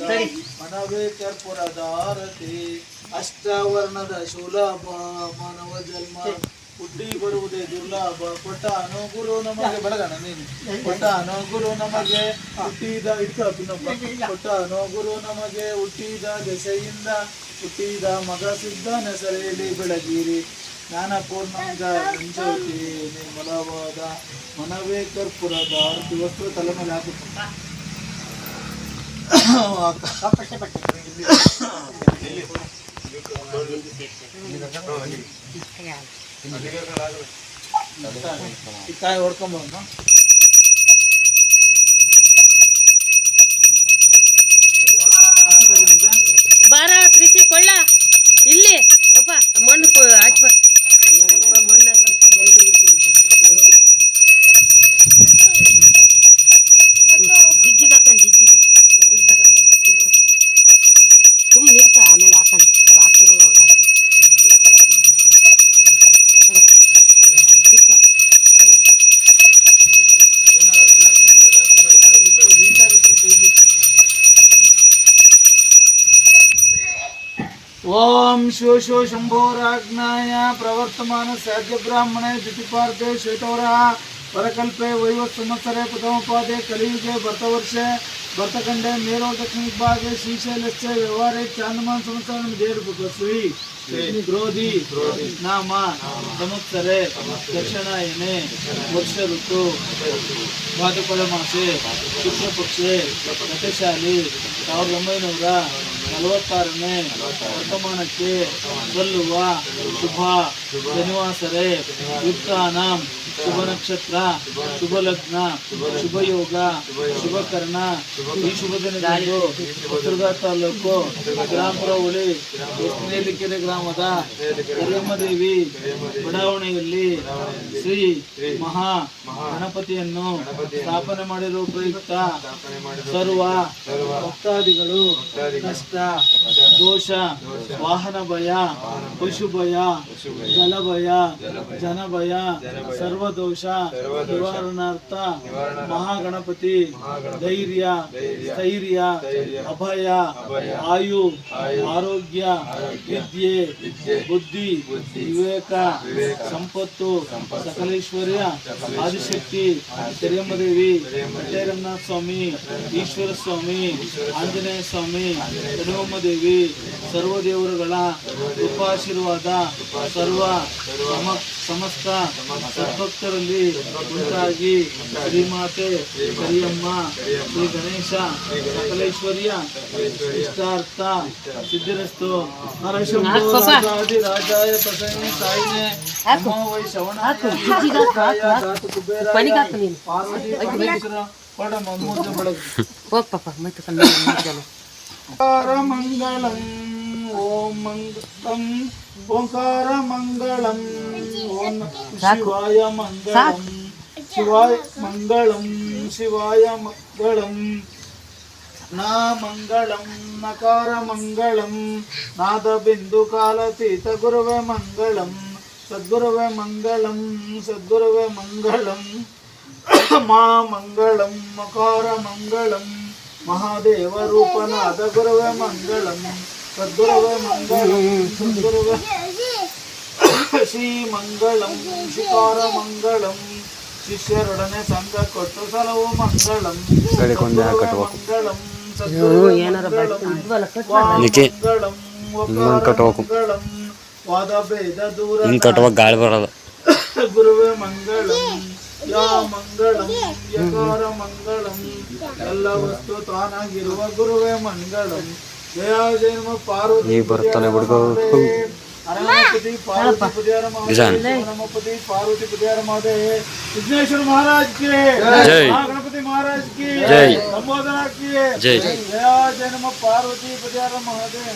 ಮನವೇ ಕರ್ಪುರದ ಆರತಿ ಅಷ್ಟವರ್ಣದ ಶುಲಭ ಮಾನವ ಜನ್ಮ ಹುಟ್ಟಿ ಬರುವುದೇ ದುರ್ಲಭ ಕೊಟ್ಟ ಅನುಗುರು ನಮಗೆ ಬೆಳಗಣ ನೀನು ಕೊಟ್ಟ ಅನುಗುರು ನಮಗೆ ಹುಟ್ಟಿದ ಕೊಟ್ಟ ಅನುಗುರು ನಮಗೆ ಹುಟ್ಟಿದ ದೆಸೆಯಿಂದ ಹುಟ್ಟಿದ ಮಗ ಸಿದ್ಧನ ಸೆರೆಯಲ್ಲಿ ಬೆಳಗಿರಿ ಜ್ಞಾನ ಪೂರ್ಣಾಂಗ ಜ್ಯೋತಿ ನಿರ್ಮಲವಾದ ಮನವೇ ಕರ್ಪುರದ ಆರತಿ ವಸ್ತ್ರ ತಲೆ ಮೇಲೆ ಹಾಕುತ್ತ ಈ ಕಾಯಿ ಹೊಡ್ಕೊಂಬ ಬಾರ ಪ್ರೀತಿ ಕೊಳ್ಳ ಇಲ್ಲಿ ಅಪ್ಪ ಮಣ್ಣು ಹಾಕ್ಬ ಮಣ್ಣು ಜಿಜ್ಜಿಗೆ ಹಾಕಂಡು ಜಿಜ್ಜಿಗೆ ಸುಮ್ಮನೆ ಇರ್ತಾ ಆಮೇಲೆ ಹಾಕಂಡು ಹಾಕ್ತಿರಲ್ಲ ಅವ್ರು ಹಾಕ್ತೀನಿ ಓಂ ಶಿವ ಶಿವ ಶಂಭೋರಾಜ್ಞಾಯ ಪ್ರವರ್ತಮಾನ ಸಾಧ್ಯ ಬ್ರಾಹ್ಮಣೆ ದ್ವಿತೀಪಾರ್ಧೆ ಶ್ವೇತವರ ಪರಕಲ್ಪೆ ವೈವತ್ ಸಂವತ್ಸರೆ ಪ್ರಥಮಪಾದೆ ಕಲಿಯುಗೆ ಭರ್ತವರ್ಷೆ ಭರ್ತಖಂಡೆ ಮೇರೋ ದಕ್ಷಿಣ ಭಾಗೆ ಶ್ರೀಶೈಲಸ್ಯ ವ್ಯವಹಾರೆ ಚಾಂದಮಾನ ಸಂವತ್ಸರ ದೇವರು ಶ್ರೀ ಕ್ರೋಧಿ ನಾಮ ಸಂವತ್ಸರೆ ದಕ್ಷಿಣಾಯನೆ ವರ್ಷ ಋತು ಭಾದ್ರಪದ ಮಾಸೆ ಶುಕ್ಲ ಪಕ್ಷೆ ರಥಶಾಲಿ 1946ನೇ ವರ್ತಮಾನಕ್ಕೆ ಸಲ್ಲುವ ಶುಭ ಶನಿವಾಸರೆ ಯುಕ್ತಾನಾಂ ಶುಭ ನಕ್ಷತ್ರ ಶುಭ ಲಗ್ನ ಶುಭ ಯೋಗ ಶುಭ ಕರ್ಣ ಈ ಶುಭ ದಿನದಂದು ಹೊಸದುರ್ಗ ತಾಲೂಕು ಗ್ರಾಮಪುರ ಹೋಳಿ ನೇಲಿಕೆರೆ ಗ್ರಾಮದ ಕರಿಯಮ್ಮದೇವಿ ಬಡಾವಣೆಯಲ್ಲಿ ಶ್ರೀ ಮಹಾ ಗಣಪತಿಯನ್ನು ಸ್ಥಾಪನೆ ಮಾಡಿರುವ ಪ್ರಯುಕ್ತ ಸರ್ವ ಭಕ್ತಾದಿಗಳು ಕಷ್ಟ ದೋಷ ವಾಹನ ಭಯ ಪಶು ಭಯ ಜಲ ಭಯ ಜನ ಭಯ ಸರ್ವದೋಷ ನಿವಾರಣಾರ್ಥ ಮಹಾಗಣಪತಿ ಧೈರ್ಯ ಸ್ಥೈರ್ಯ ಅಭಯ ಆಯು ಆರೋಗ್ಯ ವಿದ್ಯೆ ಬುದ್ಧಿ ವಿವೇಕ ಸಂಪತ್ತು ಸಕಲೇಶ್ವರ್ಯ ಆದಿಶಕ್ತಿ ಕರಿಯಮ್ಮದೇವಿ ರಂಗನಾಥ ಸ್ವಾಮಿ ಈಶ್ವರ ಸ್ವಾಮಿ ಆಂಜನೇಯ ಸ್ವಾಮಿ ದೇವಿ ಸರ್ವ ದೇವರುಗಳ ಕೃಪಾಶೀರ್ವಾದ ಸರ್ವ ಸಮಸ್ತ ಸದ್ಭಕ್ತರಲ್ಲಿ ಉಂಟಾಗಿ ಶ್ರೀಮಾತೆ ಕರಿಯಮ್ಮ ಶ್ರೀ ಗಣೇಶ ಸಕಲೇಶ್ವರ್ಯ ಇಷ್ಟಾರ್ಥ ಸಿದ್ಧಿರಸ್ತು ರಾಜಾಯ ಪ್ರಸನ್ನ ಸಾಯಿನೇ ನಮೋ ವೈ ಶ್ರವಣ ಮಂಗಳಂ ಓಂ ಮಂಗಳಂ ಓಂಕಾರ ಮಂಗಳಂ ಓಂ ಶಿವಾಯ ಮಂಗಳಂ ಶಿವಾಯ ಮಂಗಳಂ ಶಿವಾಯ ಮಂಗಳಂ ನಾ ಮಂಗಳಂ ನಕಾರ ಮಂಗಳಂ ನಾದ ಬಿಂದು ಕಾಲತೀತ ಗುರುವೇ ಮಂಗಳಂ ಸದ್ಗುರುವೇ ಮಂಗಳಂ ಸದ್ಗುರುವೇ ಮಂಗಳಂ ಮಾ ಮಂಗಳಂ ಮಕಾರ ಮಂಗಳಂ ಮಹಾದೇವ ರೂಪನಾದ ಗುರುವೇ ಮಂಗಳಂ ಸದ್ಗುರುವೇ ಮಂಗಳಂ ಸದ್ಗುರುವೇ ಶ್ರೀ ಮಂಗಳಂ ಶಿಕಾರ ಮಂಗಳಂ ಶಿಷ್ಯರೊಡನೆ ಸಂಘ ಕೊಟ್ಟು ಸಲವು ಮಂಗಳಂ ಮಂಗಳಂ ಮಂಗಳಂ ವಾದ ಭೇದ ದೂರ ಗುರುವೇ ಮಂಗಳಂ ಯಾ ಮಂಗಳಂ ಯಕಾರ ಮಂಗಳಂ ಎಲ್ಲ ವಸ್ತು ತಾನಾಗಿರುವ ಗುರುವೇ ಮಂಗಳಂ ಜಯ ಜನ್ಮ ಪಾರ್ವತಿ ಅರಮಪತಿ ಪಾರ್ವತಿ ಪುಜಾರ ಮಹಾಪತಿ ಪಾರ್ವತಿ ಪುಜಾರ ಮಹೋದಯ ವಿಘ್ನೇಶ್वर महाराज की जय गणपति महाराज की जय संबोधना की जय जय जन्म पार्वती पुजार महोदय